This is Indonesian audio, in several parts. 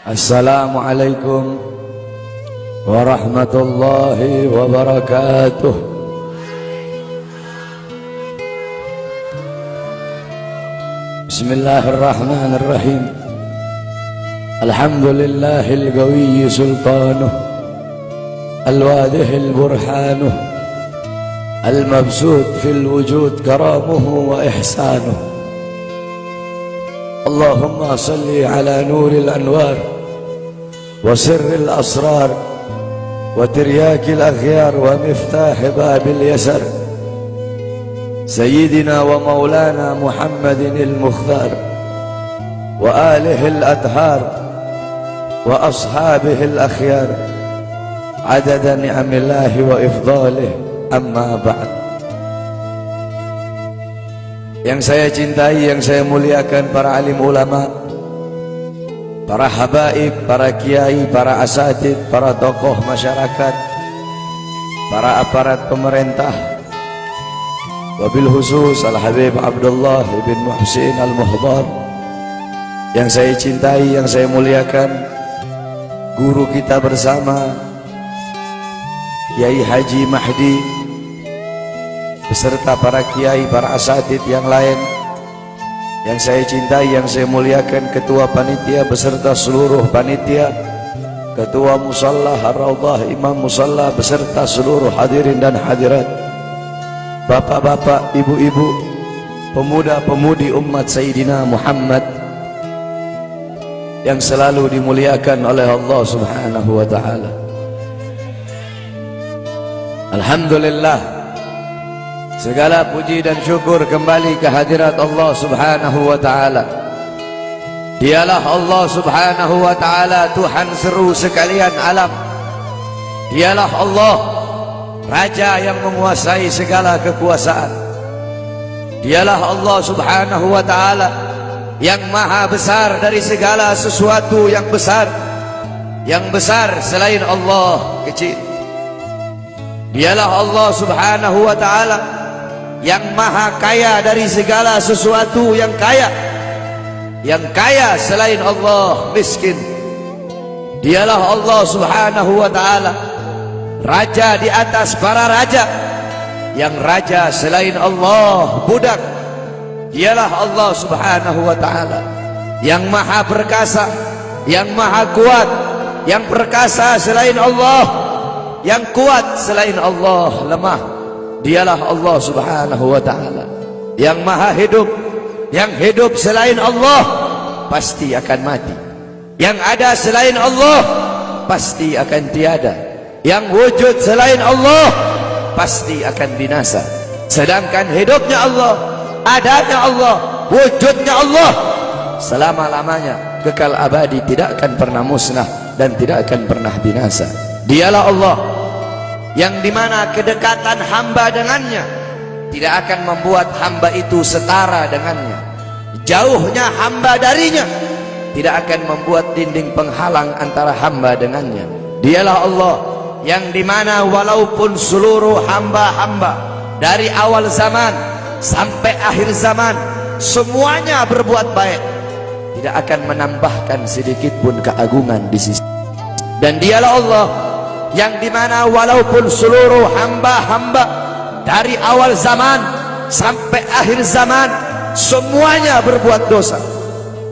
Assalamualaikum warahmatullahi wabarakatuh. Bismillahirrahmanirrahim. Alhamdulillahil qawiyyi sultanuh, al-wadihil burhanuh, al-mabsut fil wujud karamuhu wa ihsanuh. Allahumma salli ala nuril anwar wa sirril asrar wa tiryakil akhyar wa miftah babil yasar Sayyidina wa maulana Muhammadin al-Mukhtar wa alihi al-adhar wa ashabihi al-akhyar adada ni'amillahi wa ifdalih, amma ba'd. Yang saya cintai, yang saya muliakan, para alim ulama, para habaib, para kiai, para asatid, para tokoh masyarakat, para aparat pemerintah, wabil khusus Al-Habib Abdullah bin Muhsin Al-Muhdar. Yang saya cintai, yang saya muliakan, guru kita bersama Kiai Haji Mahdi beserta para kiai, para asatid yang lain. Yang saya cintai, yang saya muliakan, ketua panitia beserta seluruh panitia, ketua musalla Ar-Raudhah, imam musalla beserta seluruh hadirin dan hadirat, bapak-bapak, ibu-ibu, pemuda-pemudi umat Sayyidina Muhammad yang selalu dimuliakan oleh Allah Subhanahu wa ta'ala. Alhamdulillah, segala puji dan syukur kembali ke hadirat Allah Subhanahu wa ta'ala. Dialah Allah Subhanahu wa ta'ala, Tuhan seru sekalian alam. Dialah Allah, Raja yang menguasai segala kekuasaan. Dialah Allah Subhanahu wa ta'ala yang maha besar dari segala sesuatu yang besar. Yang besar selain Allah kecil. Dialah Allah Subhanahu wa ta'ala yang maha kaya dari segala sesuatu yang kaya. Yang kaya selain Allah miskin. Dialah Allah Subhanahu wa ta'ala, Raja di atas para raja. Yang raja selain Allah budak. Dialah Allah Subhanahu wa ta'ala yang maha perkasa, yang maha kuat. Yang perkasa selain Allah, yang kuat selain Allah lemah. Dialah Allah Subhanahu wa ta'ala yang maha hidup. Yang hidup selain Allah pasti akan mati. Yang ada selain Allah pasti akan tiada. Yang wujud selain Allah pasti akan binasa. Sedangkan hidupnya Allah, adanya Allah, wujudnya Allah selama-lamanya, kekal abadi, tidak akan pernah musnah dan tidak akan pernah binasa. Dialah Allah yang dimana kedekatan hamba dengannya tidak akan membuat hamba itu setara dengannya. Jauhnya hamba darinya tidak akan membuat dinding penghalang antara hamba dengannya. Dialah Allah yang dimana walaupun seluruh hamba-hamba dari awal zaman sampai akhir zaman semuanya berbuat baik, tidak akan menambahkan sedikit pun keagungan di sisi. Dan dialah Allah yang dimana walaupun seluruh hamba-hamba dari awal zaman sampai akhir zaman semuanya berbuat dosa,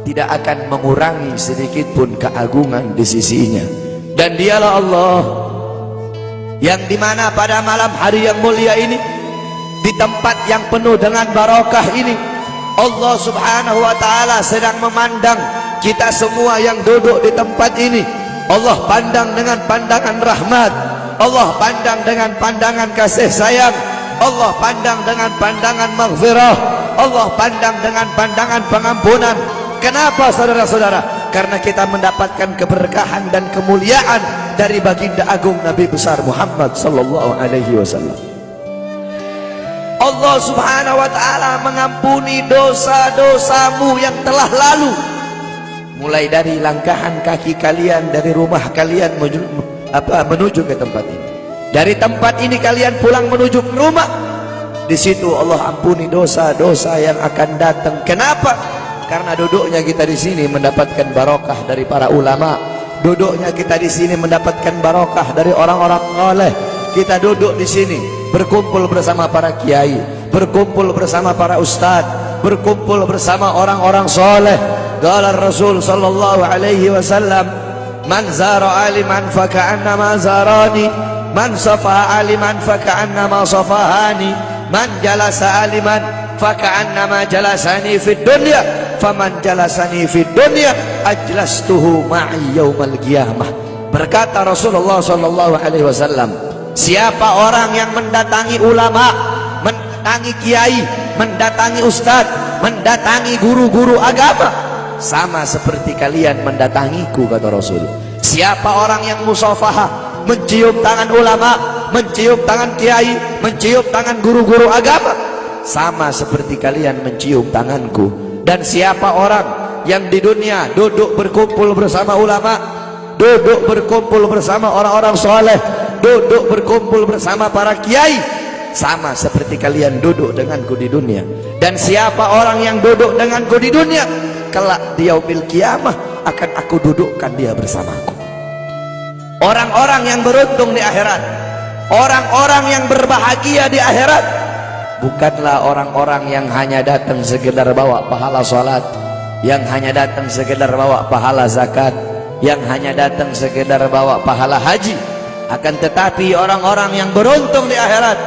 tidak akan mengurangi sedikit pun keagungan di sisinya. Dan dialah Allah yang dimana pada malam hari yang mulia ini, di tempat yang penuh dengan barakah ini, Allah Subhanahu wa ta'ala sedang memandang kita semua yang duduk di tempat ini. Allah pandang dengan pandangan rahmat, Allah pandang dengan pandangan kasih sayang, Allah pandang dengan pandangan maghfirah, Allah pandang dengan pandangan pengampunan. Kenapa saudara-saudara? Karena kita mendapatkan keberkahan dan kemuliaan dari baginda agung Nabi besar Muhammad sallallahu alaihi wasallam. Allah Subhanahu wa ta'ala mengampuni dosa-dosamu yang telah lalu, mulai dari langkahan kaki kalian dari rumah kalian menuju ke tempat ini. Dari tempat ini kalian pulang menuju ke rumah, di situ Allah ampuni dosa-dosa yang akan datang. Kenapa? Karena duduknya kita di sini mendapatkan barokah dari para ulama. Duduknya kita di sini mendapatkan barokah dari orang-orang saleh. Kita duduk di sini berkumpul bersama para kiai, berkumpul bersama para ustadz, berkumpul bersama orang-orang saleh. Qala Rasul sallallahu alaihi wasallam, "Man zara aliman fa ka'annama zarani, man safaha aliman fa ka'annama safahani, man jalasa aliman fa ka'annama jalasani fid dunya, faman jalasani fid dunya ajlastuhu ma'i yaumal qiyamah." Berkata Rasulullah sallallahu alaihi wasallam, siapa orang yang mendatangi ulama, mendatangi kiai, mendatangi ustadz, mendatangi guru-guru agama, sama seperti kalian mendatangiku, kata Rasul. Siapa orang yang musafahah, mencium tangan ulama, mencium tangan kiai, mencium tangan guru-guru agama, sama seperti kalian mencium tanganku. Dan siapa orang yang di dunia duduk berkumpul bersama ulama, duduk berkumpul bersama orang-orang soleh, duduk berkumpul bersama para kiai, sama seperti kalian duduk denganku di dunia. Dan siapa orang yang duduk denganku di dunia, kelak di yaumil qiyamah akan aku dudukkan dia bersamaku. Orang-orang yang beruntung di akhirat, orang-orang yang berbahagia di akhirat, bukanlah orang-orang yang hanya datang sekedar bawa pahala salat, yang hanya datang sekedar bawa pahala zakat, yang hanya datang sekedar bawa pahala haji. Akan tetapi orang-orang yang beruntung di akhirat,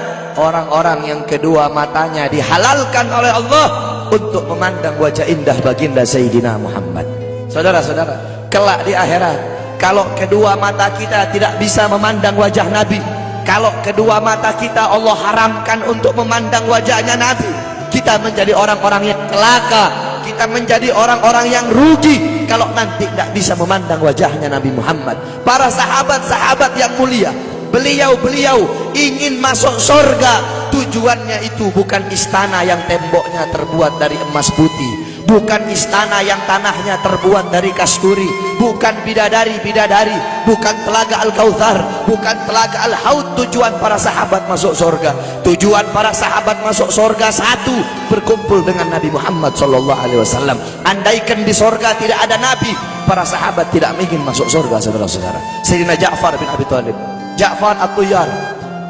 orang-orang yang kedua matanya dihalalkan oleh Allah untuk memandang wajah indah baginda Sayyidina Muhammad. Saudara-saudara, kelak di akhirat, kalau kedua mata kita tidak bisa memandang wajah Nabi, kalau kedua mata kita Allah haramkan untuk memandang wajahnya Nabi, kita menjadi orang-orang yang celaka, kita menjadi orang-orang yang rugi kalau nanti tidak bisa memandang wajahnya Nabi Muhammad. Para sahabat-sahabat yang mulia, beliau-beliau ingin masuk surga. Tujuannya itu bukan istana yang temboknya terbuat dari emas putih, bukan istana yang tanahnya terbuat dari kasturi, bukan bidadari-bidadari, bukan telaga Al-Kautsar, bukan telaga Al-Haud. Tujuan para sahabat masuk surga, tujuan para sahabat masuk surga satu, berkumpul dengan Nabi Muhammad SAW. Andaikan di surga tidak ada Nabi, para sahabat tidak ingin masuk surga, saudara-saudara. Sayyidina Ja'far bin Abi Thalib, Ja'far At-Tuyar,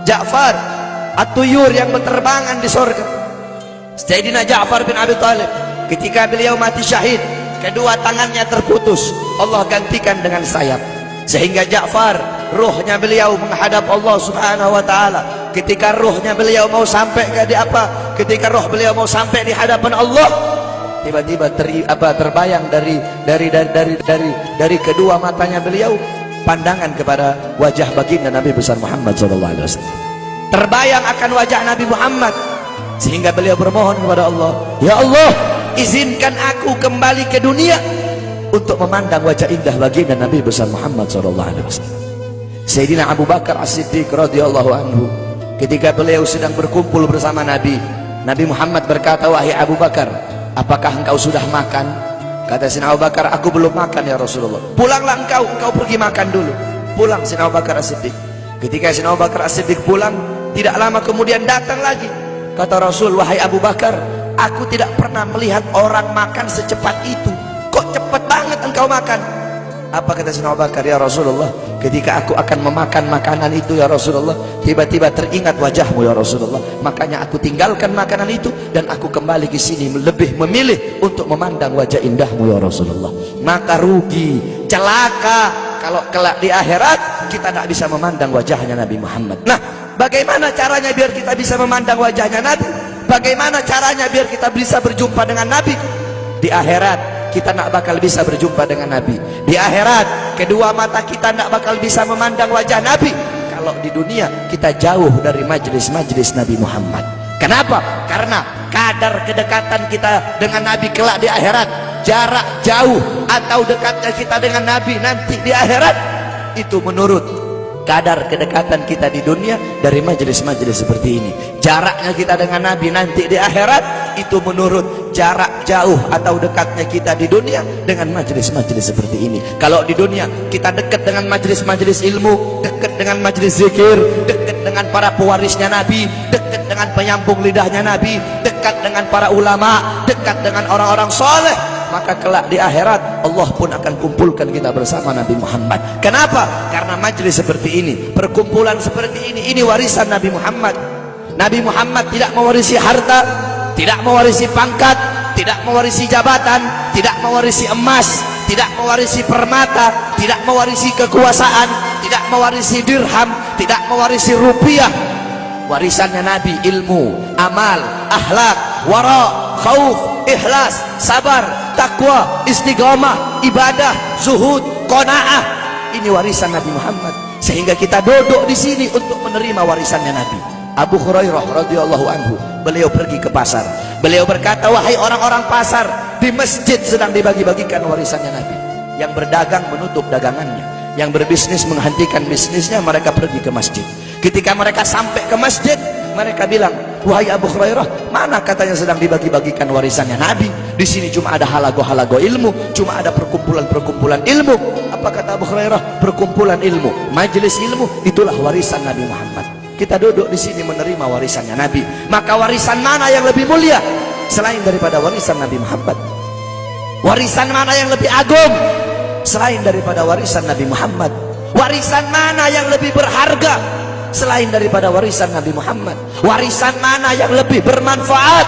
Ja'far At-Tuyur yang berterbangan di surga. Sayyidina Ja'far bin Abi Thalib, ketika beliau mati syahid, kedua tangannya terputus, Allah gantikan dengan sayap, sehingga Ja'far, ruhnya beliau menghadap Allah Subhanahu wa taala. Ketika ruhnya beliau mau sampai ketika ruh beliau mau sampai di hadapan Allah, tiba-tiba terbayang dari kedua matanya beliau pandangan kepada wajah baginda Nabi besar Muhammad SAW. Terbayang akan wajah Nabi Muhammad, sehingga beliau bermohon kepada Allah, ya Allah, izinkan aku kembali ke dunia untuk memandang wajah indah baginda Nabi besar Muhammad SAW. Sayyidina Abu Bakar As-Siddiq radhiyallahu anhu, ketika beliau sedang berkumpul bersama Nabi, Nabi Muhammad berkata, wahai Abu Bakar, apakah engkau sudah makan? Kata Sayyidina Abu Bakar, aku belum makan ya Rasulullah. Pulanglah engkau pergi makan dulu. Pulang Sayyidina Abu Bakar As-Siddiq. Ketika Sayyidina Abu Bakar As-Siddiq pulang, tidak lama kemudian datang lagi. Kata Rasul, wahai Abu Bakar, aku tidak pernah melihat orang makan secepat itu. Kok cepat banget engkau makan? Apa kata Sayyidina Abu Bakar? Ya Rasulullah, ketika aku akan memakan makanan itu ya Rasulullah, tiba-tiba teringat wajahmu ya Rasulullah, makanya aku tinggalkan makanan itu dan aku kembali ke sini lebih memilih untuk memandang wajah indahmu ya Rasulullah. Maka rugi, celaka kalau kelak di akhirat kita tidak bisa memandang wajahnya Nabi Muhammad. Nah, bagaimana caranya biar kita bisa memandang wajahnya Nabi? Bagaimana caranya biar kita bisa berjumpa dengan Nabi? Di akhirat kita tidak bakal bisa berjumpa dengan Nabi. Di akhirat kedua mata kita tidak bakal bisa memandang wajah Nabi kalau di dunia kita jauh dari majlis-majlis Nabi Muhammad. Kenapa? Karena kadar kedekatan kita dengan Nabi kelak di akhirat, jarak jauh atau dekatnya kita dengan Nabi nanti di akhirat, itu menurut kadar kedekatan kita di dunia dari majelis-majelis seperti ini. Jaraknya kita dengan Nabi nanti di akhirat itu menurut jarak jauh atau dekatnya kita di dunia dengan majelis-majelis seperti ini. Kalau di dunia kita dekat dengan majelis-majelis ilmu, dekat dengan majelis zikir, dekat dengan para pewarisnya Nabi, dekat dengan penyambung lidahnya Nabi, dekat dengan para ulama, dekat dengan orang-orang soleh, maka kelak di akhirat Allah pun akan kumpulkan kita bersama Nabi Muhammad. Kenapa? Karena majelis seperti ini, perkumpulan seperti ini warisan Nabi Muhammad. Nabi Muhammad tidak mewarisi harta, tidak mewarisi pangkat, tidak mewarisi jabatan, tidak mewarisi emas, tidak mewarisi permata, tidak mewarisi kekuasaan, tidak mewarisi dirham, tidak mewarisi rupiah. Warisannya Nabi ilmu, amal, akhlak, wara, khauf, ikhlas, sabar, takwa, istiqamah, ibadah, zuhud, qanaah. Ini warisan Nabi Muhammad. Sehingga kita duduk di sini untuk menerima warisannya Nabi. Abu Hurairah radhiyallahu anhu, beliau pergi ke pasar. Beliau berkata, wahai orang-orang pasar, di masjid sedang dibagi-bagikan warisannya Nabi. Yang berdagang menutup dagangannya, yang berbisnis menghentikan bisnisnya, mereka pergi ke masjid. Ketika mereka sampai ke masjid, mereka bilang, wahai Abu Hurairah, mana katanya sedang dibagi-bagikan warisannya Nabi? Di sini cuma ada halago-halago ilmu, cuma ada perkumpulan-perkumpulan ilmu. Apa kata Abu Hurairah? Perkumpulan ilmu, majelis ilmu, itulah warisan Nabi Muhammad. Kita duduk di sini menerima warisannya Nabi. Maka warisan mana yang lebih mulia selain daripada warisan Nabi Muhammad? Warisan mana yang lebih agung selain daripada warisan Nabi Muhammad? Warisan mana yang lebih berharga selain daripada warisan Nabi Muhammad? Warisan mana yang lebih bermanfaat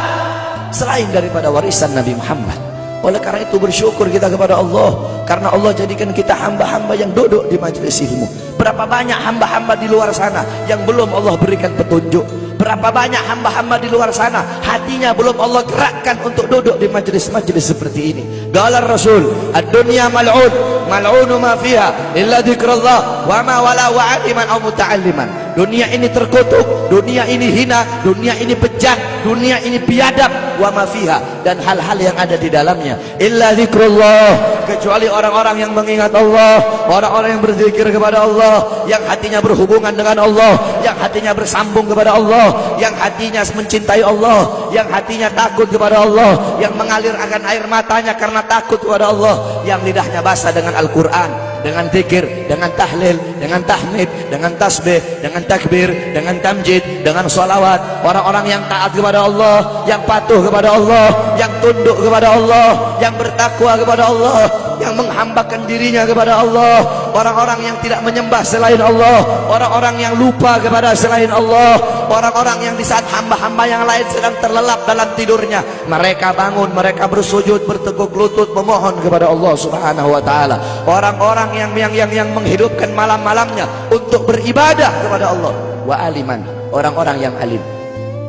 selain daripada warisan Nabi Muhammad? Oleh karena itu bersyukur kita kepada Allah, karena Allah jadikan kita hamba-hamba yang duduk di majelis ilmu. Berapa banyak hamba-hamba di luar sana yang belum Allah berikan petunjuk? Berapa banyak hamba-hamba di luar sana hatinya belum Allah gerakkan untuk duduk di majelis-majelis seperti ini. Qala Rasul, ad-dunya mal'un, mal'unu ma fiha illa dzikrullah wa ma wala wa aliman aw muta'alliman. Dunia ini terkutuk, dunia ini hina, dunia ini bejat, dunia ini biadab, wa ma fiha, dan hal-hal yang ada di dalamnya illa dzikrullah, kecuali orang-orang yang mengingat Allah, orang-orang yang berzikir kepada Allah, yang hatinya berhubungan dengan Allah, yang hatinya bersambung kepada Allah, yang hatinya mencintai Allah, yang hatinya takut kepada Allah, yang mengalir akan air matanya karena takut kepada Allah, yang lidahnya basah dengan Al-Quran, dengan zikir, dengan tahlil, dengan tahmid, dengan tasbih, dengan takbir, dengan tamjid, dengan sholawat. Orang-orang yang taat kepada Allah, yang patuh kepada Allah, yang tunduk kepada Allah, yang bertakwa kepada Allah, yang menghambakan dirinya kepada Allah. Orang-orang yang tidak menyembah selain Allah, orang-orang yang lupa kepada selain Allah, orang-orang yang di saat hamba-hamba yang lain sedang terlelap dalam tidurnya, mereka bangun, mereka bersujud, berteguk lutut memohon kepada Allah Subhanahu wa taala. Orang-orang yang menghidupkan malam-malamnya untuk beribadah kepada Allah. Wa aliman, orang-orang yang alim,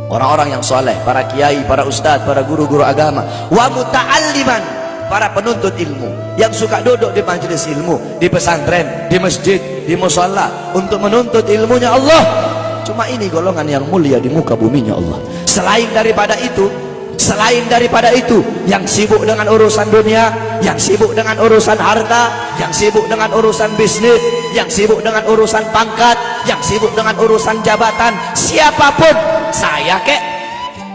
orang-orang yang soleh, para kiai, para ustadz, para guru-guru agama. Wa muta'alliman, para penuntut ilmu yang suka duduk di majelis ilmu, di pesantren, di masjid, di musalla untuk menuntut ilmunya Allah. Cuma ini golongan yang mulia di muka buminya Allah. Selain daripada itu, yang sibuk dengan urusan dunia, yang sibuk dengan urusan harta, yang sibuk dengan urusan bisnis, yang sibuk dengan urusan pangkat, yang sibuk dengan urusan jabatan, siapapun, saya kek,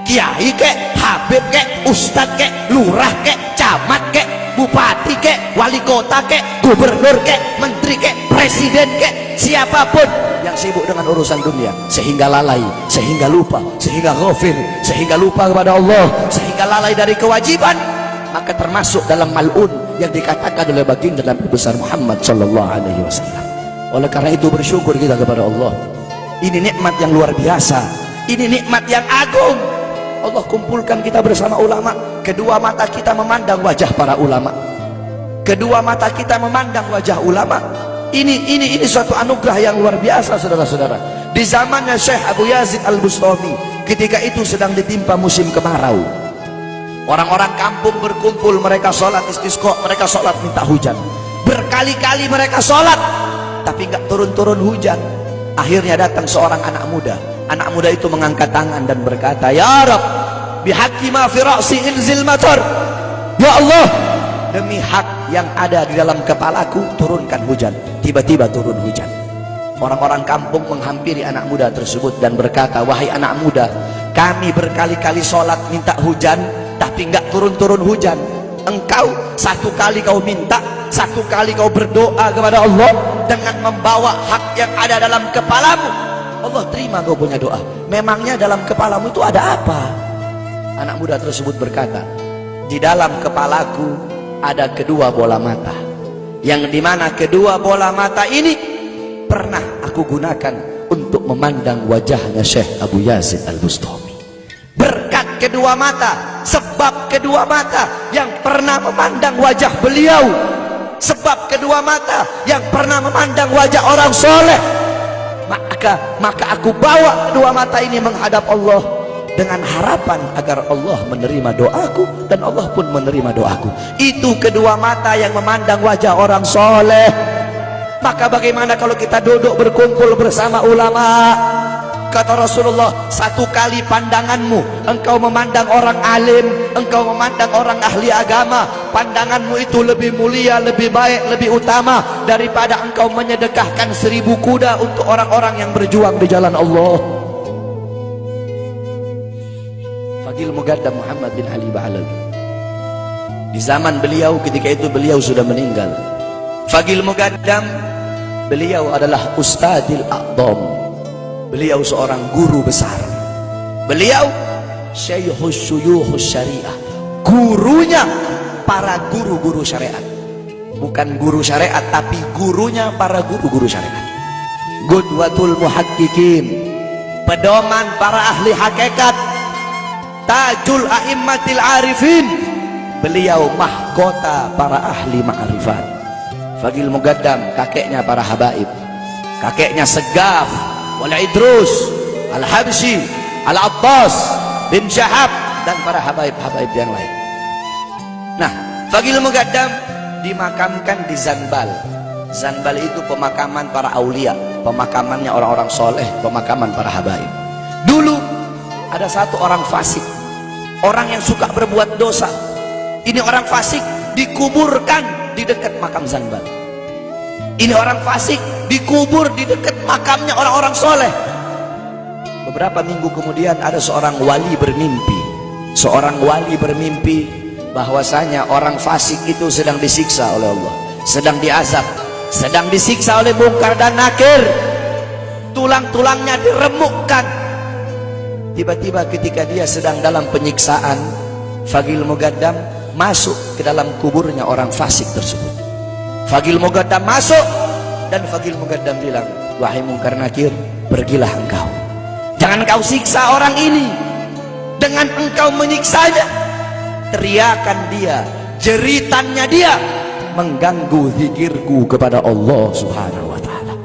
kiai kek, habib kek, ustadz kek, lurah kek, camat kek, bupati kek, wali kota kek, gubernur kek, menteri kek, presiden kek, siapapun yang sibuk dengan urusan dunia sehingga lalai, sehingga lupa, sehingga ghafil, sehingga lupa kepada Allah, sehingga lalai dari kewajiban, maka termasuk dalam mal'un yang dikatakan oleh baginda Nabi besar Muhammad sallallahu alaihi wasallam. Oleh karena itu bersyukur kita kepada Allah. Ini nikmat yang luar biasa, ini nikmat yang agung. Allah kumpulkan kita bersama ulama. Kedua mata kita memandang wajah para ulama, kedua mata kita memandang wajah ulama. Ini suatu anugerah yang luar biasa, saudara-saudara. Di zamannya Syekh Abu Yazid Al-Bustami, ketika itu sedang ditimpa musim kemarau. Orang-orang kampung berkumpul, mereka sholat istisqa, mereka sholat minta hujan. Berkali-kali mereka sholat, tapi nggak turun-turun hujan. Akhirnya datang seorang anak muda. Anak muda itu mengangkat tangan dan berkata, Ya Rab, bihaqqi ma fi ra'si inzil matar. Ya Allah, demi hak yang ada di dalam kepalaku, turunkan hujan. Tiba-tiba turun hujan. Orang-orang kampung menghampiri anak muda tersebut dan berkata, wahai anak muda, kami berkali-kali sholat minta hujan, tapi nggak turun-turun hujan. Engkau satu kali kau minta, satu kali kau berdoa kepada Allah dengan membawa hak yang ada dalam kepalamu, Allah terima kau punya doa. Memangnya dalam kepalamu itu ada apa? Anak muda tersebut berkata, di dalam kepalaku ada kedua bola mata, yang dimana kedua bola mata ini pernah aku gunakan untuk memandang wajahnya Syekh Abu Yazid Al-Bustami. Berkat kedua mata, sebab kedua mata yang pernah memandang wajah beliau, sebab kedua mata yang pernah memandang wajah orang soleh, maka aku bawa kedua mata ini menghadap Allah dengan harapan agar Allah menerima doaku dan Allah pun menerima doaku. Itu kedua mata yang memandang wajah orang soleh. Maka bagaimana kalau kita duduk berkumpul bersama ulama? Kata Rasulullah, satu kali pandanganmu engkau memandang orang alim, engkau memandang orang ahli agama, pandanganmu itu lebih mulia, lebih baik, lebih utama daripada engkau menyedekahkan 1000 kuda untuk orang-orang yang berjuang di jalan Allah. Faqih Muqaddam Muhammad bin Ali Ba'alawi, di zaman beliau, ketika itu beliau sudah meninggal. Faqih Muqaddam, beliau adalah Ustadzil A'dham. Beliau seorang guru besar. Beliau Syekhus Syuyuhus Syariah, gurunya para guru-guru syariat. Bukan guru syariat, tapi gurunya para guru-guru syariat. Qudwatul Muhaqqiqin, pedoman para ahli hakikat. Tajul A'immatil Arifin, beliau mahkota para ahli ma'rifat. Faqih Muqaddam, kakeknya para habaib, kakeknya Segaf wal Idrus Al-Habsyi, Al-Abbas bin Syahab, dan para habaib-habaib yang lain. Nah, Faqih Muqaddam dimakamkan di Zanbal. Zanbal itu pemakaman para aulia, pemakamannya orang-orang soleh, pemakaman para habaib. Dulu ada satu orang fasik, orang yang suka berbuat dosa. Ini orang fasik dikuburkan di dekat makam Zanbal. Ini orang fasik dikubur di dekat makamnya orang-orang soleh. Beberapa minggu kemudian ada seorang wali bermimpi. Seorang wali bermimpi bahwasanya orang fasik itu sedang disiksa oleh Allah, sedang diazab, sedang disiksa oleh Munkar dan Nakir. Tulang-tulangnya diremukkan. Tiba-tiba ketika dia sedang dalam penyiksaan, Faqih Muqaddam masuk ke dalam kuburnya orang fasik tersebut. Faqih Muqaddam masuk dan Faqih Muqaddam bilang, wahai Munkar Nakir, pergilah engkau, jangan kau siksa orang ini. Dengan engkau menyiksanya, teriakan dia, jeritannya dia mengganggu zikirku kepada Allah Subhanahu wa ta'ala.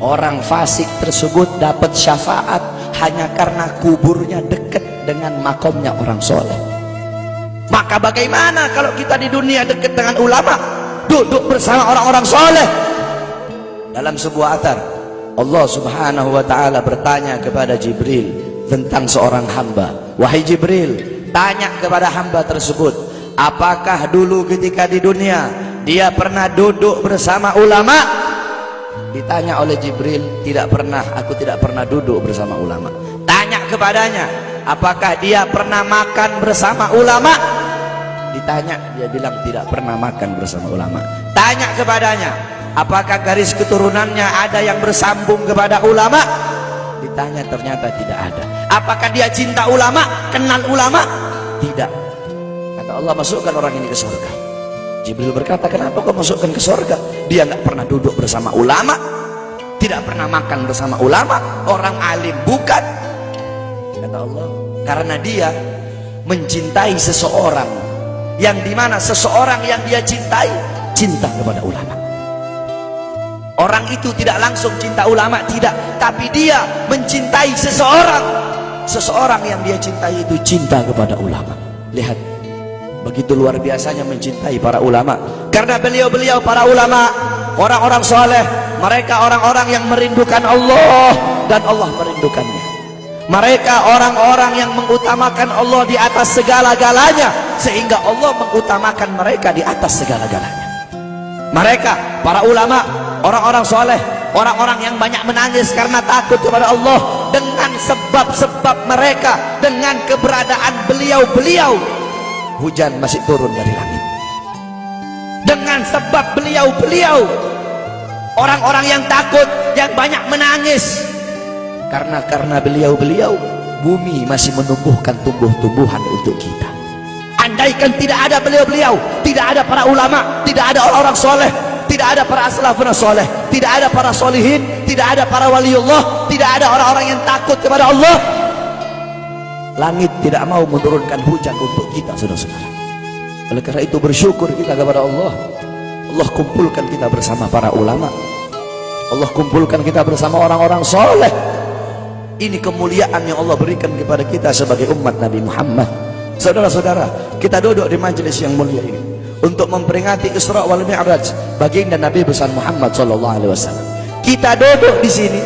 Orang fasik tersebut dapat syafaat hanya karena kuburnya dekat dengan makomnya orang soleh. Maka bagaimana kalau kita di dunia dekat dengan ulama, duduk bersama orang-orang soleh? Dalam sebuah athar, Allah Subhanahu wa ta'ala bertanya kepada Jibril tentang seorang hamba. Wahai Jibril, tanya kepada hamba tersebut, apakah dulu ketika di dunia dia pernah duduk bersama ulama? Ditanya oleh Jibril, tidak pernah, aku tidak pernah duduk bersama ulama. Tanya kepadanya, apakah dia pernah makan bersama ulama? Ditanya, dia bilang tidak pernah makan bersama ulama. Tanya kepadanya, apakah garis keturunannya ada yang bersambung kepada ulama? Ditanya, ternyata tidak ada. Apakah dia cinta ulama, kenal ulama? Tidak. Kata Allah, masukkan orang ini ke surga. Jibril berkata, kenapa kau masukkan ke surga? Dia nggak pernah duduk bersama ulama, tidak pernah makan bersama ulama, orang alim bukan. Kata Allah, karena dia mencintai seseorang, yang dimana seseorang yang dia cintai cinta kepada ulama. Orang itu tidak langsung cinta ulama, tidak, tapi dia mencintai seseorang. Seseorang yang dia cintai itu cinta kepada ulama. Lihat, begitu luar biasanya mencintai para ulama. Karena beliau-beliau para ulama, orang-orang soleh, mereka orang-orang yang merindukan Allah dan Allah merindukannya. Mereka orang-orang yang mengutamakan Allah di atas segala-galanya, sehingga Allah mengutamakan mereka di atas segala-galanya. Mereka para ulama, orang-orang soleh, orang-orang yang banyak menangis karena takut kepada Allah. Dengan sebab-sebab mereka, dengan keberadaan beliau-beliau, hujan masih turun dari langit. Dengan sebab beliau-beliau, orang-orang yang takut, yang banyak menangis, karena beliau-beliau, bumi masih menumbuhkan tumbuh-tumbuhan untuk kita. Andai diabaikan, tidak ada beliau-beliau, tidak ada para ulama, tidak ada orang-orang soleh, tidak ada para salafun soleh, tidak ada para solihin, tidak ada para waliullah, tidak ada orang-orang yang takut kepada Allah. Langit tidak mau menurunkan hujan untuk kita, saudara-saudara. Oleh karena itu bersyukur kita kepada Allah. Allah kumpulkan kita bersama para ulama, Allah kumpulkan kita bersama orang-orang soleh. Ini kemuliaan yang Allah berikan kepada kita sebagai umat Nabi Muhammad. Saudara-saudara, kita duduk di majelis yang mulia ini untuk memperingati Isra wal Mi'raj baginda Nabi besar Muhammad SAW. Kita duduk di sini,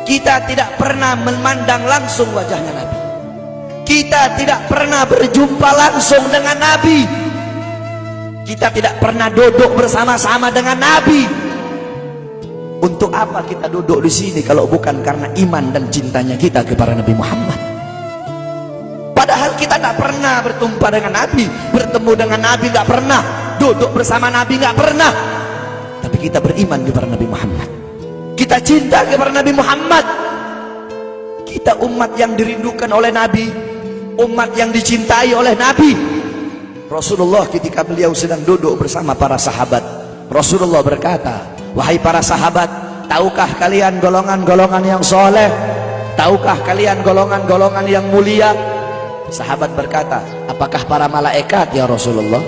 kita tidak pernah memandang langsung wajahnya Nabi. Kita tidak pernah berjumpa langsung dengan Nabi. Kita tidak pernah duduk bersama-sama dengan Nabi. Untuk apa kita duduk di sini kalau bukan karena iman dan cintanya kita kepada Nabi Muhammad? Padahal kita tidak pernah berjumpa dengan Nabi, bertemu dengan Nabi tidak pernah, duduk bersama Nabi tidak pernah. Tapi kita beriman kepada Nabi Muhammad. Kita cinta kepada Nabi Muhammad. Kita umat yang dirindukan oleh Nabi, umat yang dicintai oleh Nabi. Rasulullah ketika beliau sedang duduk bersama para sahabat, Rasulullah berkata, wahai para sahabat, tahukah kalian golongan-golongan yang soleh? Tahukah kalian golongan-golongan yang mulia? Sahabat berkata, apakah para malaikat ya Rasulullah?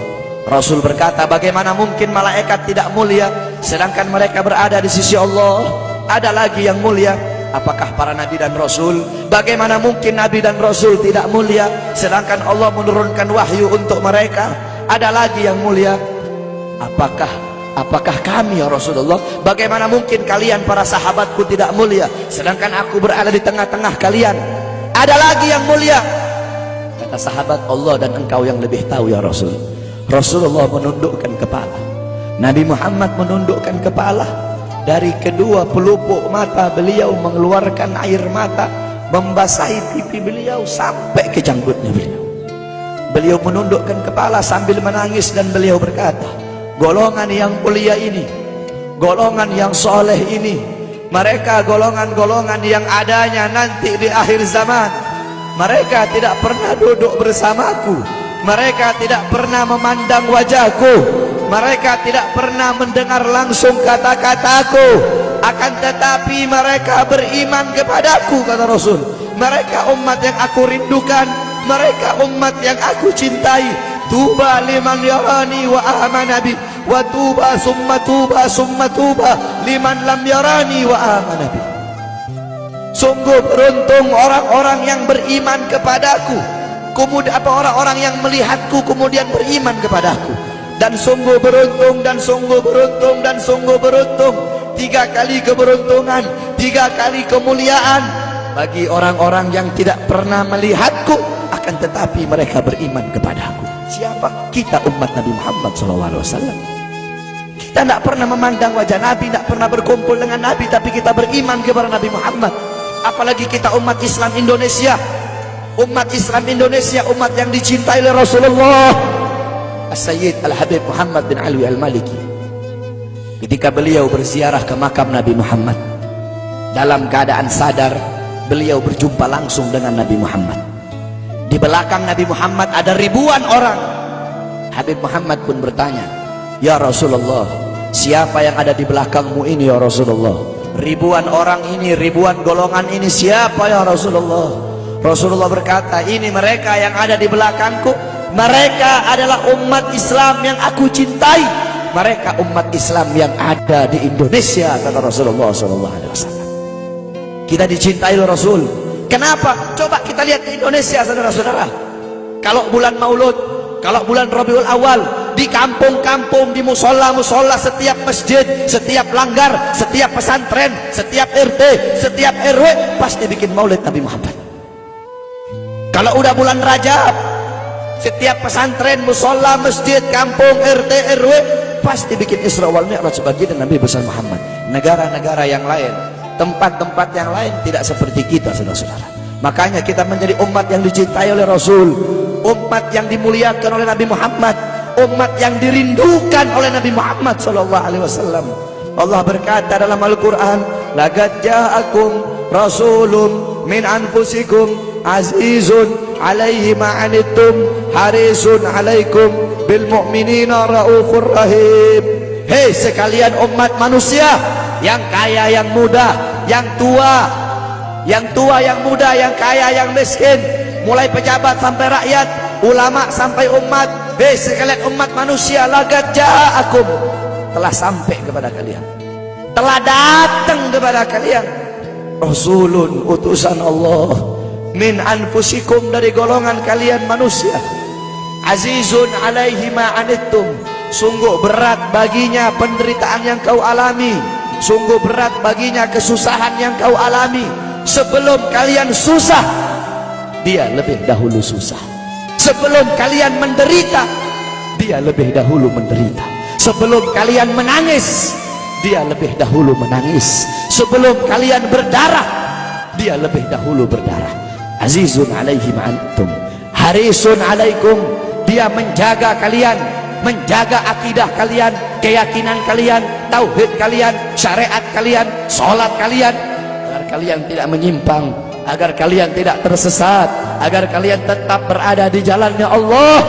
Rasul berkata, bagaimana mungkin malaikat tidak mulia sedangkan mereka berada di sisi Allah? Ada lagi yang mulia, apakah para nabi dan rasul? Bagaimana mungkin nabi dan rasul tidak mulia sedangkan Allah menurunkan wahyu untuk mereka? Ada lagi yang mulia, apakah kami ya Rasulullah? Bagaimana mungkin kalian para sahabatku tidak mulia sedangkan aku berada di tengah-tengah kalian? Ada lagi yang mulia. Kata sahabat, Allah dan engkau yang lebih tahu ya Rasul. Rasulullah menundukkan kepala, Nabi Muhammad menundukkan kepala. Dari kedua pelupuk mata beliau mengeluarkan air mata, membasahi pipi beliau sampai ke janggutnya beliau. Beliau menundukkan kepala sambil menangis dan beliau berkata, golongan yang mulia ini, golongan yang soleh ini, mereka golongan-golongan yang adanya nanti di akhir zaman. Mereka tidak pernah duduk bersamaku, mereka tidak pernah memandang wajahku, mereka tidak pernah mendengar langsung kata-kataku, akan tetapi mereka beriman kepadaku, kata Rasul. Mereka umat yang aku rindukan, mereka umat yang aku cintai. Tuba liman yarani wa amana bi, wa tuba summa tuba liman lam yarani wa amana bi. Sungguh beruntung orang-orang yang beriman kepadaku, kemudian orang-orang yang melihatku kemudian beriman kepadaku. Dan sungguh beruntung, dan sungguh beruntung, dan sungguh beruntung. 3 kali keberuntungan, 3 kali kemuliaan bagi orang-orang yang tidak pernah melihatku akan tetapi mereka beriman kepadaku. Siapa? Kita umat Nabi Muhammad SAW. Kita tidak pernah memandang wajah Nabi, tidak pernah berkumpul dengan Nabi, tapi kita beriman kepada Nabi Muhammad. Apalagi kita umat Islam Indonesia, umat Islam Indonesia, umat yang dicintai oleh Rasulullah As-Sayyid Al-Habib Muhammad bin Alwi Al-Maliki. Ketika beliau berziarah ke makam Nabi Muhammad, dalam keadaan sadar beliau berjumpa langsung dengan Nabi Muhammad. Di belakang Nabi Muhammad ada ribuan orang. Habib Muhammad pun bertanya, ya Rasulullah, siapa yang ada di belakangmu ini ya Rasulullah? Ribuan orang ini, ribuan golongan ini siapa ya Rasulullah? Rasulullah berkata, ini mereka yang ada di belakangku. Mereka adalah umat Islam yang aku cintai. Mereka umat Islam yang ada di Indonesia, kata Rasulullah SAW. Kita dicintai oleh Rasul. Kenapa? Coba kita lihat di Indonesia, saudara-saudara. Kalau bulan Maulud, kalau bulan Rabiul Awal, di kampung-kampung, di musola-musola, setiap masjid, setiap langgar, setiap pesantren, setiap RT, setiap RW pasti bikin maulid Nabi Muhammad. Kalau udah bulan Rajab, setiap pesantren, musola, masjid, kampung, RT, RW pasti bikin Isra wal Mi'raj sebagai Nabi besar Muhammad. Negara-negara yang lain, tempat-tempat yang lain tidak seperti kita, saudara-saudara. Makanya kita menjadi umat yang dicintai oleh Rasul, umat yang dimuliakan oleh Nabi Muhammad, umat yang dirindukan oleh Nabi Muhammad SAW. Allah berkata dalam Al-Quran, laqad ja'akum rasulun min anfusikum azizun alaihi ma'anittum harisun alaikum bil mu'minina raufur rahim. Hei sekalian umat manusia, yang kaya, yang muda, yang tua, yang muda, yang kaya, yang miskin, mulai pejabat sampai rakyat, ulama sampai umat. Hei sekalian umat manusia, laqad ja'akum, telah sampai kepada kalian, telah datang kepada kalian rasulun, utusan Allah, min anfusikum, dari golongan kalian manusia, azizun alaihi ma'anittum, sungguh berat baginya penderitaan yang kau alami, sungguh berat baginya kesusahan yang kau alami. Sebelum kalian susah, dia lebih dahulu susah. Sebelum kalian menderita, dia lebih dahulu menderita. Sebelum kalian menangis, dia lebih dahulu menangis. Sebelum kalian berdarah, dia lebih dahulu berdarah. Azizun alaihi ma'antum harisun alaikum, dia menjaga kalian, menjaga akidah kalian, keyakinan kalian, tauhid kalian, syariat kalian, sholat kalian, agar kalian tidak menyimpang, agar kalian tidak tersesat, agar kalian tetap berada di jalannya Allah.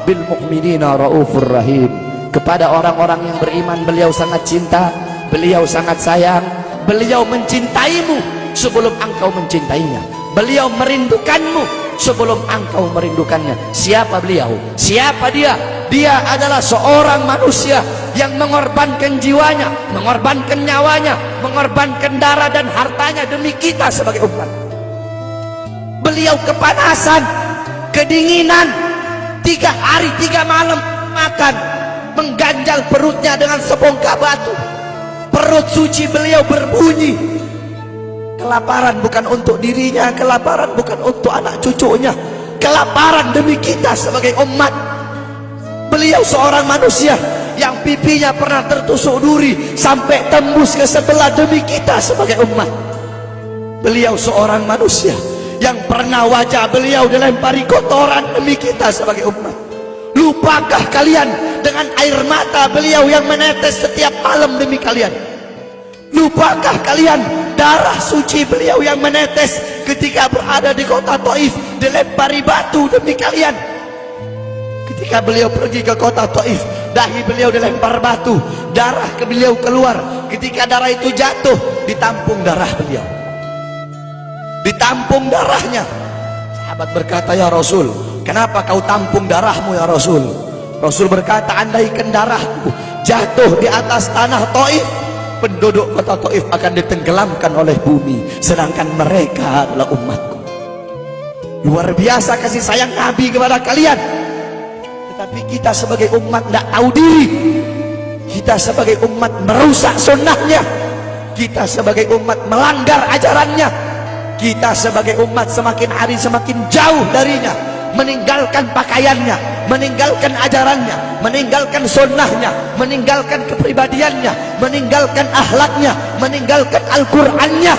Bil mu'minina raufur rahim, kepada orang-orang yang beriman beliau sangat cinta, beliau sangat sayang, beliau mencintaimu sebelum engkau mencintainya, beliau merindukanmu sebelum engkau merindukannya. Siapa beliau? Siapa dia? Dia adalah seorang manusia yang mengorbankan jiwanya, mengorbankan nyawanya, mengorbankan darah dan hartanya demi kita sebagai umat. Beliau kepanasan, kedinginan, 3 hari 3 malam makan, mengganjal perutnya dengan sebongkah batu. Perut suci beliau berbunyi. Kelaparan bukan untuk dirinya, kelaparan bukan untuk anak cucunya, kelaparan demi kita sebagai umat. Beliau seorang manusia yang pipinya pernah tertusuk duri sampai tembus ke sebelah demi kita sebagai umat. Beliau seorang manusia yang pernah wajah beliau dilempari kotoran demi kita sebagai umat. Lupakah kalian dengan air mata beliau yang menetes setiap malam demi kalian? Lupakah kalian darah suci beliau yang menetes ketika berada di kota Taif, dilempari batu demi kalian? Ketika beliau pergi ke kota Taif, dahi beliau dilempar batu, darah ke beliau keluar. Ketika darah itu jatuh, ditampung darah beliau, ditampung darahnya. Sahabat berkata, ya Rasul, kenapa kau tampung darahmu ya Rasul? Rasul berkata, andaikan darahku jatuh di atas tanah Taif, penduduk kota Taif akan ditenggelamkan oleh bumi, sedangkan mereka adalah umatku. Luar biasa kasih sayang Nabi kepada kalian. Tetapi kita sebagai umat tidak tahu diri. Kita sebagai umat merusak sunnahnya. Kita sebagai umat melanggar ajarannya. Kita sebagai umat semakin hari semakin jauh darinya, meninggalkan pakaiannya, meninggalkan ajarannya, meninggalkan sunnahnya, meninggalkan kepribadiannya, meninggalkan akhlaknya, meninggalkan Al-Qur'annya.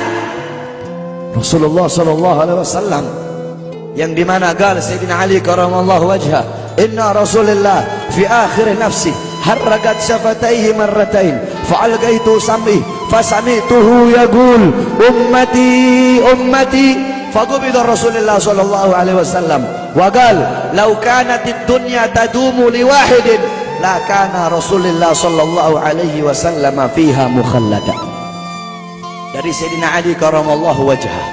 Rasulullah SAW yang dimana gal Sayyidina Ali karamallahu wajhah, inna Rasulullah fi akhir nafsi harragat syafataihi marratain fa'algaitu sam'i fasami'tuhu yaqul ummati ummati faqubida Rasulullah sallallahu alaihi wasallam wa qala law kanatid dunya tadumu liwahidin la kana Rasulullah sallallahu alaihi wasallam fiha mukhallada. Dari Sayyidina Ali karamallahu wajhah,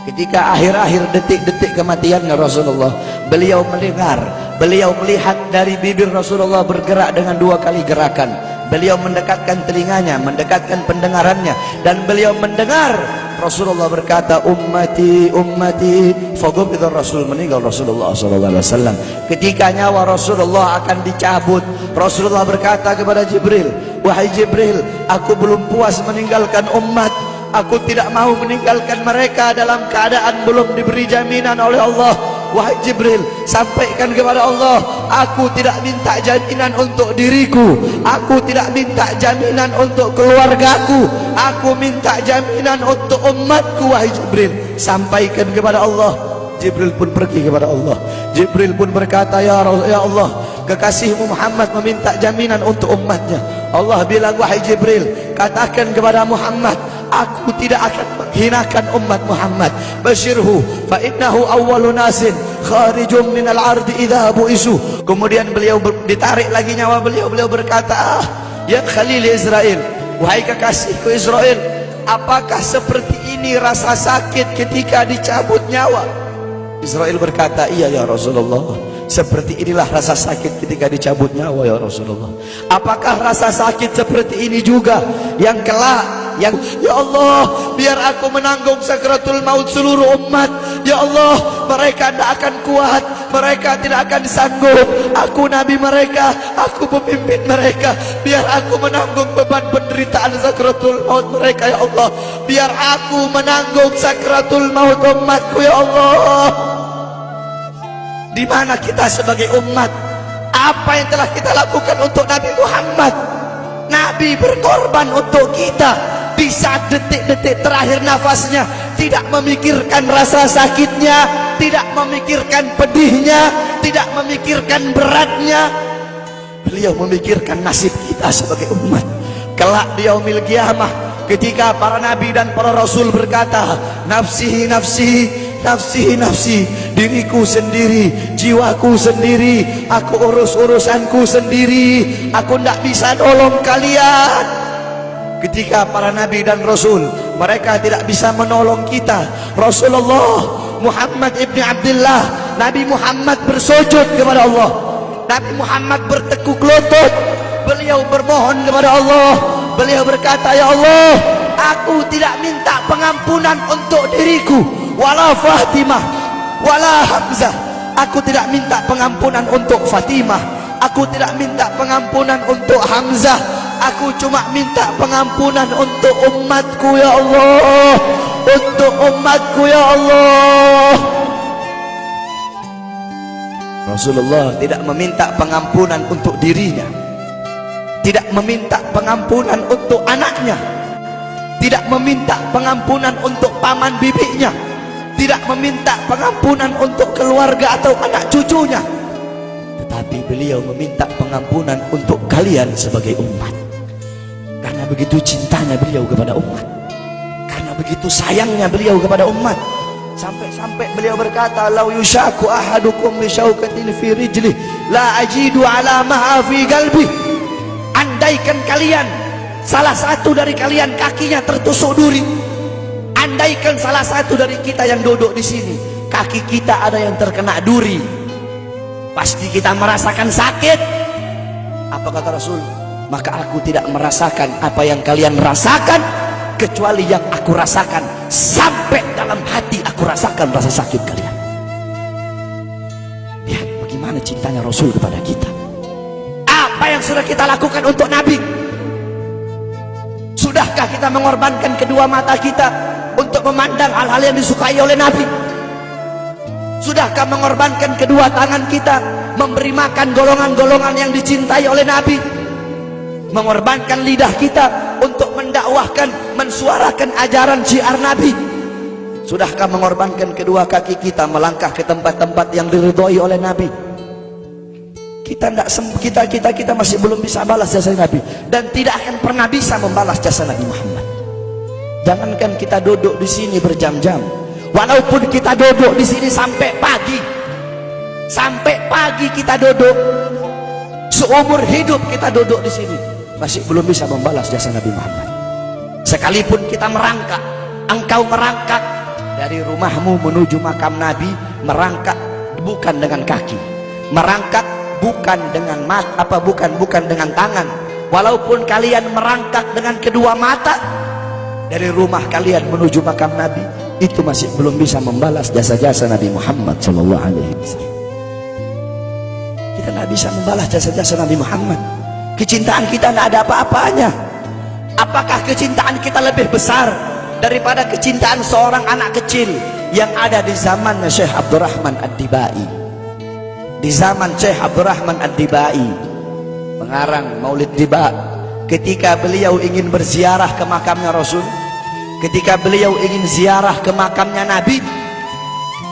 ketika akhir-akhir detik-detik kematiannya Rasulullah, beliau mendengar, beliau melihat dari bibir Rasulullah bergerak dengan 2 kali gerakan. Beliau mendekatkan telinganya, mendekatkan pendengarannya, dan beliau mendengar Rasulullah berkata ummati ummati. Faqubida Rasul, meninggal Rasulullah SAW. Ketika nyawa Rasulullah akan dicabut, Rasulullah berkata kepada Jibril, wahai Jibril, aku belum puas meninggalkan umat, aku tidak mau meninggalkan mereka dalam keadaan belum diberi jaminan oleh Allah. Wahai Jibril, sampaikan kepada Allah, aku tidak minta jaminan untuk diriku, aku tidak minta jaminan untuk keluargaku, aku minta jaminan untuk umatku. Wahai Jibril, sampaikan kepada Allah. Jibril pun pergi kepada Allah. Jibril pun berkata, ya Allah, kekasihmu Muhammad meminta jaminan untuk umatnya. Allah bilang, wahai Jibril, katakan kepada Muhammad, aku tidak akan menghinakan umat Muhammad. Basyirhu fa innahu awwalu nasin kharijum minal ardi idza bu'isu. Kemudian beliau ditarik lagi nyawa beliau berkata, ya Khalil Israel, wahai kekasihku Israel, apakah seperti ini rasa sakit ketika dicabut nyawa? Israel berkata, iya ya Rasulullah, seperti inilah rasa sakit ketika dicabut nyawa ya Rasulullah. Apakah rasa sakit seperti ini juga yang kelak, yang ya Allah, biar aku menanggung sakratul maut seluruh umat. Ya Allah, mereka tidak akan kuat, mereka tidak akan sanggup. Aku nabi mereka, aku pemimpin mereka, biar aku menanggung beban penderitaan sakratul maut mereka ya Allah. Biar aku menanggung sakratul maut umatku ya Allah. Di mana kita sebagai umat? Apa yang telah kita lakukan untuk Nabi Muhammad? Nabi berkorban untuk kita di saat detik-detik terakhir nafasnya, tidak memikirkan rasa sakitnya, tidak memikirkan pedihnya, tidak memikirkan beratnya. Beliau memikirkan nasib kita sebagai umat. Kelak di yaumil qiyamah, ketika para nabi dan para rasul berkata, nafsi nafsi, nafsi nafsi, diriku sendiri, jiwaku sendiri, aku urus urusanku sendiri, aku tidak bisa nolong kalian. Ketika para nabi dan rasul mereka tidak bisa menolong kita, Rasulullah Muhammad ibni Abdullah, Nabi Muhammad bersujud kepada Allah, Nabi Muhammad bertekuk lutut, beliau bermohon kepada Allah. Beliau berkata, ya Allah, aku tidak minta pengampunan untuk diriku, wala Fatimah wala Hamzah. Aku tidak minta pengampunan untuk Fatimah, aku tidak minta pengampunan untuk Hamzah, aku cuma minta pengampunan untuk umatku ya Allah, untuk umatku ya Allah. Rasulullah tidak meminta pengampunan untuk dirinya, tidak meminta pengampunan untuk anaknya, tidak meminta pengampunan untuk paman bibinya, tidak meminta pengampunan untuk keluarga atau anak cucunya, tetapi beliau meminta pengampunan untuk kalian sebagai umat. Karena begitu cintanya beliau kepada umat, karena begitu sayangnya beliau kepada umat, sampai-sampai beliau berkata, lau yushaku ahadukum bisyaukatin fi rijlih la ajidu ala ma'a fi qalbi. Andaikan kalian, salah satu dari kalian kakinya tertusuk duri, andaikan salah satu dari kita yang duduk di sini kaki kita ada yang terkena duri, pasti kita merasakan sakit. Apa kata Rasul? Maka aku tidak merasakan apa yang kalian rasakan, kecuali yang aku rasakan, sampai dalam hati aku rasakan rasa sakit kalian. Lihat bagaimana cintanya Rasul kepada kita. Apa yang sudah kita lakukan untuk Nabi? Sudahkah kita mengorbankan kedua mata kita untuk memandang hal-hal yang disukai oleh Nabi? Sudahkah mengorbankan kedua tangan kita memberi makan golongan-golongan yang dicintai oleh Nabi? Mengorbankan lidah kita untuk mendakwahkan, mensuarakan ajaran syiar Nabi? Sudahkah mengorbankan kedua kaki kita melangkah ke tempat-tempat yang diridhoi oleh Nabi? Kita masih belum bisa balas jasa Nabi, dan tidak akan pernah bisa membalas jasa Nabi Muhammad. Jangankan kita duduk di sini berjam-jam, walaupun kita duduk di sini sampai pagi kita duduk, seumur hidup kita duduk di sini, masih belum bisa membalas jasa Nabi Muhammad. Sekalipun kita merangkak, engkau merangkak dari rumahmu menuju makam Nabi, merangkak bukan dengan kaki, merangkak bukan dengan mata, bukan dengan tangan. Walaupun kalian merangkak dengan kedua mata dari rumah kalian menuju makam Nabi, itu masih belum bisa membalas jasa-jasa Nabi Muhammad sallallahu alaihi wasallam. Kita tidak bisa membalas jasa-jasa Nabi Muhammad. Kecintaan kita tidak ada apa-apanya. Apakah kecintaan kita lebih besar daripada kecintaan seorang anak kecil yang ada di zaman Syekh Abdurrahman Ad-Dibai? Di zaman Syekh Abdurrahman Ad-Dibai, pengarang Maulid Diba, ketika beliau ingin berziarah ke makamnya Rasul, ketika beliau ingin ziarah ke makamnya Nabi,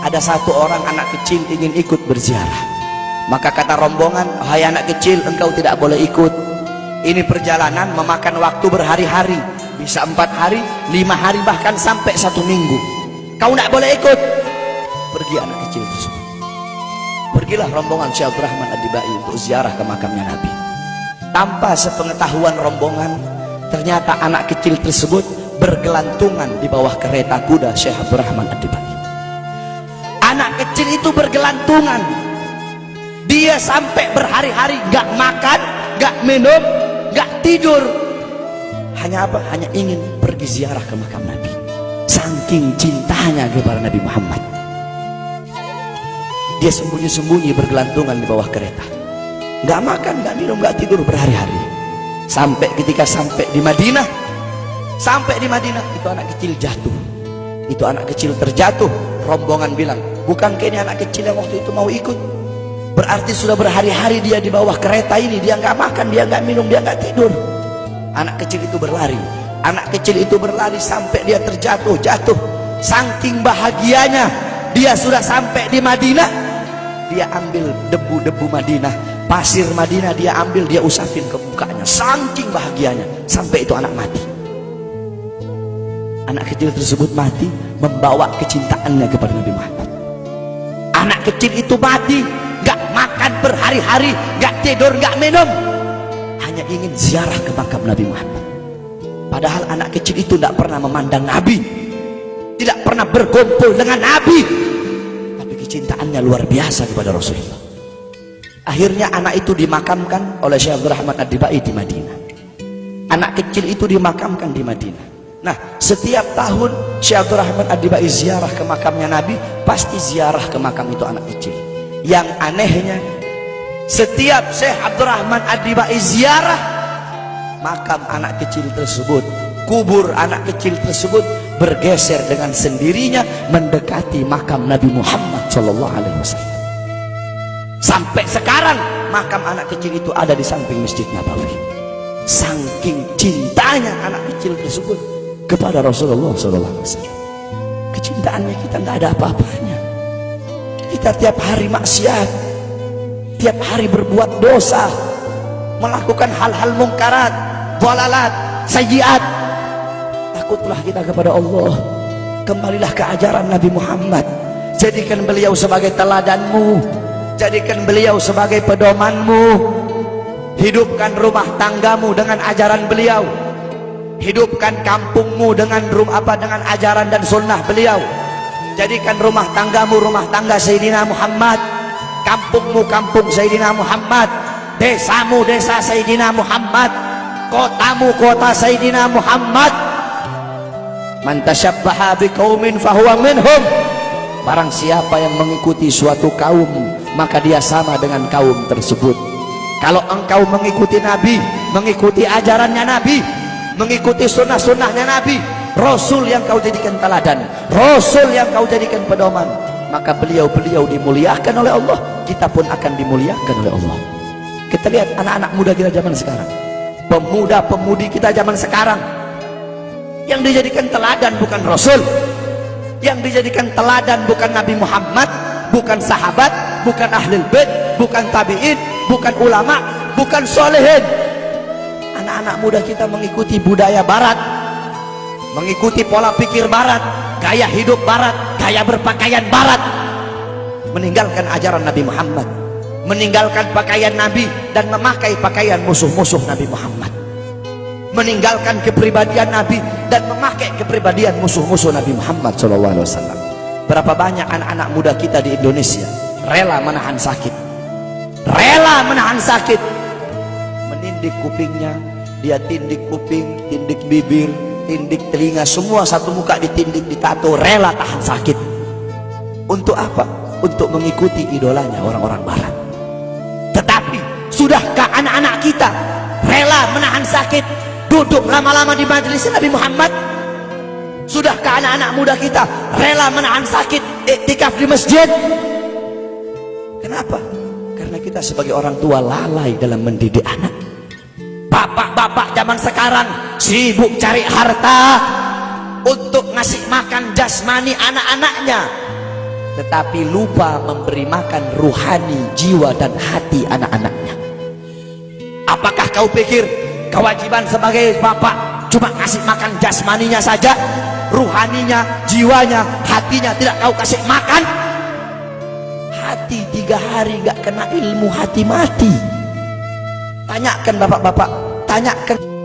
ada satu orang anak kecil ingin ikut berziarah. Maka kata rombongan, hai anak kecil, engkau tidak boleh ikut. Ini perjalanan memakan waktu berhari-hari, bisa 4 hari, 5 hari, bahkan sampai 1 minggu. Kau tidak boleh ikut. Pergi anak kecil tersebut. Pergilah rombongan Syekh Abdurrahman Ad-Dibai untuk ziarah ke makamnya Nabi. Tanpa sepengetahuan rombongan, ternyata anak kecil tersebut bergelantungan di bawah kereta kuda Syekh Abdurrahman Ad-Dibai. Anak kecil itu bergelantungan. Dia sampai berhari-hari gak makan, gak minum, gak tidur. Hanya apa? Hanya ingin pergi ziarah ke makam Nabi. Saking cintanya kepada Nabi Muhammad. Dia sembunyi-sembunyi bergelantungan di bawah kereta. Gak makan, gak minum, gak tidur berhari-hari. Sampai ketika sampai di Madinah, itu anak kecil jatuh. Itu anak kecil terjatuh. Rombongan bilang, bukan ini anak kecil yang waktu itu mau ikut? Berarti sudah berhari-hari dia di bawah kereta ini. Dia nggak makan, dia nggak minum, dia nggak tidur. Anak kecil itu berlari. Anak kecil itu berlari sampai dia terjatuh. Saking bahagianya, dia sudah sampai di Madinah. Dia ambil debu-debu Madinah, pasir Madinah, dia ambil, dia usapin ke mukanya. Saking bahagianya, sampai itu anak mati. Anak kecil tersebut mati membawa kecintaannya kepada Nabi Muhammad. Anak kecil itu mati, gak makan berhari-hari, gak tidur, gak minum, hanya ingin ziarah ke makam Nabi Muhammad. Padahal anak kecil itu tidak pernah memandang Nabi, tidak pernah berkumpul dengan Nabi, tapi kecintaannya luar biasa kepada Rasulullah. Akhirnya anak itu dimakamkan oleh Syekh Abdurrahman Ad-Dibai di Madinah. Anak kecil itu dimakamkan di Madinah. Nah, setiap tahun Syekh Abdurrahman Ad-Dibai ziarah ke makamnya Nabi, pasti ziarah ke makam itu anak kecil. Yang anehnya, setiap Syekh Abdurrahman Ad-Dibai ziarah makam anak kecil tersebut, kubur anak kecil tersebut bergeser dengan sendirinya mendekati makam Nabi Muhammad SAW. Sampai sekarang makam anak kecil itu ada di samping Masjid Nabawi. Saking cintanya anak kecil tersebut kepada Rasulullah SAW. Kecintaannya kita nggak ada apa-apanya. Kita tiap hari maksiat, tiap hari berbuat dosa, melakukan hal-hal mungkarat, dhalalat, sayyiat. Takutlah kita kepada Allah. Kembalilah ke ajaran Nabi Muhammad. Jadikan beliau sebagai teladanmu, jadikan beliau sebagai pedomanmu. Hidupkan rumah tanggamu dengan ajaran beliau. Hidupkan kampungmu dengan dengan ajaran dan sunnah beliau. Jadikan rumah tanggamu rumah tangga Sayyidina Muhammad, kampungmu kampung Sayyidina Muhammad, desamu desa Sayyidina Muhammad, kotamu kota Sayyidina Muhammad. Man tasyabbaha biqaumin fahuwa minhum. Barang siapa yang mengikuti suatu kaum, maka dia sama dengan kaum tersebut. Kalau engkau mengikuti Nabi, mengikuti ajarannya Nabi, mengikuti sunnah-sunnahnya Nabi, Rasul yang kau jadikan teladan, Rasul yang kau jadikan pedoman, maka beliau-beliau dimuliakan oleh Allah, kita pun akan dimuliakan oleh Allah. Kita lihat anak-anak muda kita zaman sekarang, pemuda-pemudi kita zaman sekarang, yang dijadikan teladan bukan Rasul, yang dijadikan teladan bukan Nabi Muhammad, bukan sahabat, bukan ahlul bait, bukan tabi'in, bukan ulama, bukan solehin. Anak-anak muda kita mengikuti budaya barat, mengikuti pola pikir barat, gaya hidup barat, gaya berpakaian barat, meninggalkan ajaran Nabi Muhammad, meninggalkan pakaian Nabi dan memakai pakaian musuh-musuh Nabi Muhammad, meninggalkan kepribadian Nabi dan memakai kepribadian musuh-musuh Nabi Muhammad SAW. Berapa banyak anak-anak muda kita di Indonesia rela menahan sakit, rela menahan sakit, menindik kupingnya, dia tindik kuping, tindik bibir, tindik telinga, semua satu muka ditindik, ditato, rela tahan sakit. Untuk apa? Untuk mengikuti idolanya orang-orang barat. Tetapi sudahkah anak-anak kita rela menahan sakit, duduk lama-lama di majelis Nabi Muhammad? Sudahkah anak-anak muda kita rela menahan sakit, iktikaf di masjid? Kenapa? Karena kita sebagai orang tua lalai dalam mendidik anak. Bapak-bapak zaman sekarang sibuk cari harta untuk ngasih makan jasmani anak-anaknya, tetapi lupa memberi makan ruhani, jiwa dan hati anak-anaknya. Apakah kau pikir kewajiban sebagai bapak cuma kasih makan jasmaninya saja, ruhaninya, jiwanya, hatinya tidak kau kasih makan. Hati 3 hari gak kena ilmu, hati mati. Tanyakan bapak-bapak, tanyakan